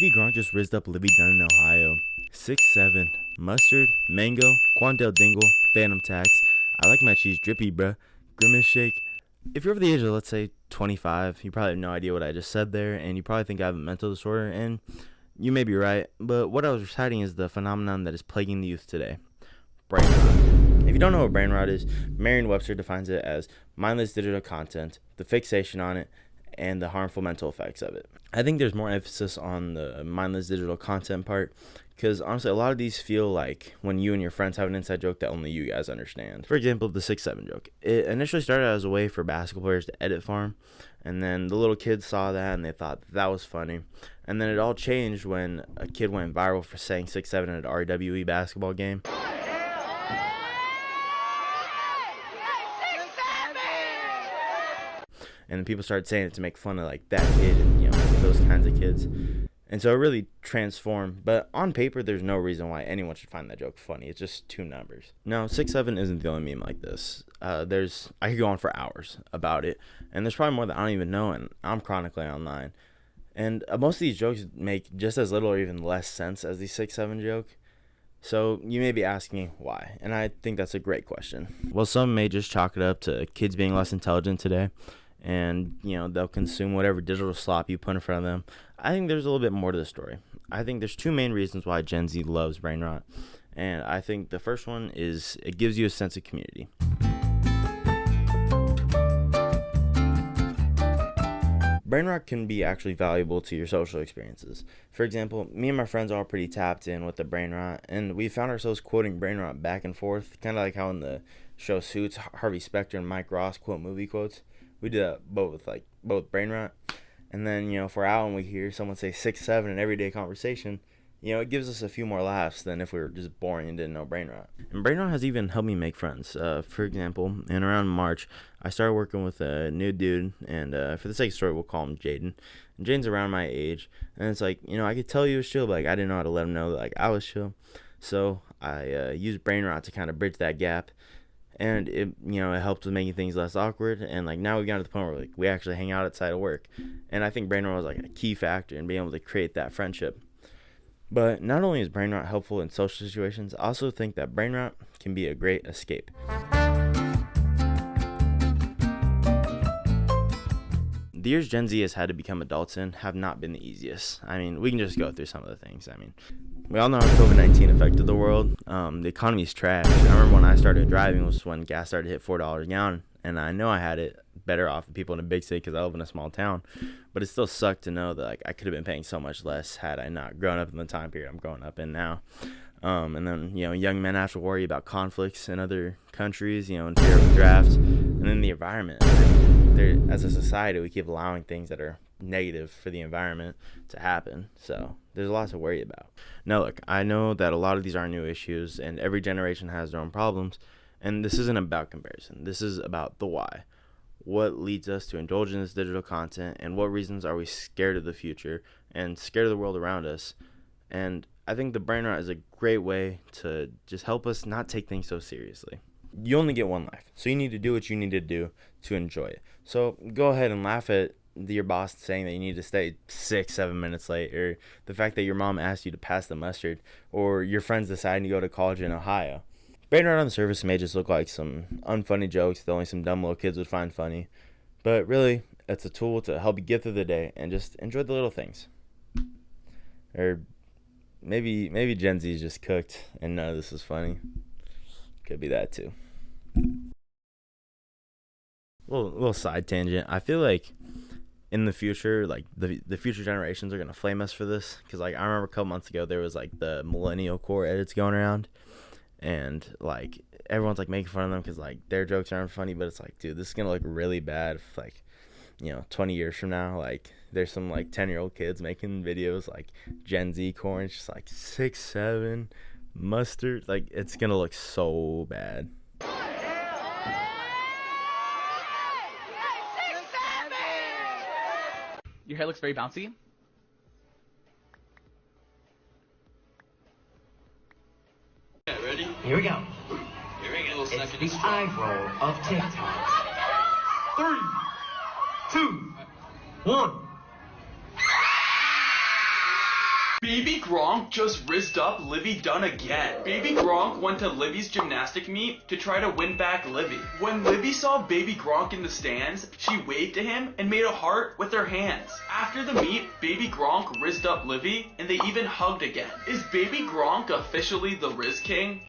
Baby Gronk just rizzed up Livvy Dunn in Ohio. 6'7", mustard, mango, Quandale Dingle, phantom tax. I like my cheese drippy, bruh. Grimace shake. If you're over the age of, let's say, 25, you probably have no idea what I just said there, and you probably think I have a mental disorder, and you may be right, but what I was reciting is the phenomenon that is plaguing the youth today. Brain rot. If you don't know what brain rot is, Merriam-Webster defines it as mindless digital content, the fixation on it, and the harmful mental effects of it. I think there's more emphasis on the mindless digital content part, because honestly, a lot of these feel like when you and your friends have an inside joke that only you guys understand. For example, the 6'7" joke. It initially started as a way for basketball players to edit farm, and then the little kids saw that and they thought that was funny. And then it all changed when a kid went viral for saying 6'7" at an RWE basketball game. And people started saying it to make fun of like that kid and those kinds of kids. And so it really transformed. But on paper, there's no reason why anyone should find that joke funny. It's just two numbers. Now, 6'7" isn't the only meme like this. I could go on for hours about it. And there's probably more that I don't even know, and I'm chronically online. And most of these jokes make just as little or even less sense as the 6'7" joke. So you may be asking me why, and I think that's a great question. Well, some may just chalk it up to kids being less intelligent today, and they'll consume whatever digital slop you put in front of them. I think there's a little bit more to the story. I think there's two main reasons why Gen Z loves brain rot, and I think the first one is it gives you a sense of community. Brain rot can be actually valuable to your social experiences. For example, me and my friends are all pretty tapped in with the brain rot, and we found ourselves quoting brain rot back and forth, kind of like how in the show Suits, Harvey Specter and Mike Ross quote movie quotes. We do that both brain rot. And then, if we're out and we hear someone say 6'7" in everyday conversation, it gives us a few more laughs than if we were just boring and didn't know brain rot. And brain rot has even helped me make friends. For example, in around March, I started working with a new dude, and for the sake of the story, we'll call him Jaden. And Jaden's around my age, and it's like, I could tell he was chill, but I didn't know how to let him know that I was chill. So I used brain rot to kind of bridge that gap. And it helped with making things less awkward. And now we got to the point where we actually hang out outside of work. And I think brain rot was a key factor in being able to create that friendship. But not only is brain rot helpful in social situations, I also think that brain rot can be a great escape. The years Gen Z has had to become adults in have not been the easiest. We can just go through some of the things. We all know how COVID-19 affected the world. The economy's trash. I remember when I started driving was when gas started to hit $4 a gallon, and I know I had it better off than people in a big city because I live in a small town. But it still sucked to know that I could have been paying so much less had I not grown up in the time period I'm growing up in now. And then young men have to worry about conflicts in other countries, and fear of drafts, and then the environment. As a society, we keep allowing things that are negative for the environment to happen. So there's a lot to worry about. Now, look, I know that a lot of these are new issues, and every generation has their own problems. And this isn't about comparison. This is about the why. What leads us to indulge in this digital content, and what reasons are we scared of the future and scared of the world around us? And I think the brain rot is a great way to just help us not take things so seriously. You only get one life, so you need to do what you need to do to enjoy it. So go ahead and laugh at your boss saying that you need to stay 6-7 minutes late, or the fact that your mom asked you to pass the mustard, or your friends deciding to go to college in Ohio. Brain rot on the surface may just look like some unfunny jokes that only some dumb little kids would find funny, but really, it's a tool to help you get through the day and just enjoy the little things. Or maybe Gen Z is just cooked and none of this is funny. Could be that too. Little side tangent. I feel like in the future, the future generations are gonna flame us for this, because I remember a couple months ago there was the millennial core edits going around, and everyone's making fun of them because their jokes aren't funny, but it's dude, this is gonna look really bad if 20 years from now there's some 10-year-old kids making videos Gen Z core, and it's just 6'7" mustard. It's gonna look so bad. Your hair looks very bouncy. Yeah, ready? Here we go. Here we go. It's the eye roll of TikTok. 3, 2, 1. Baby Gronk just rizzed up Livy Dunn again. Baby Gronk went to Livy's gymnastic meet to try to win back Livy. When Livy saw Baby Gronk in the stands, she waved to him and made a heart with her hands. After the meet, Baby Gronk rizzed up Livy and they even hugged again. Is Baby Gronk officially the Riz King?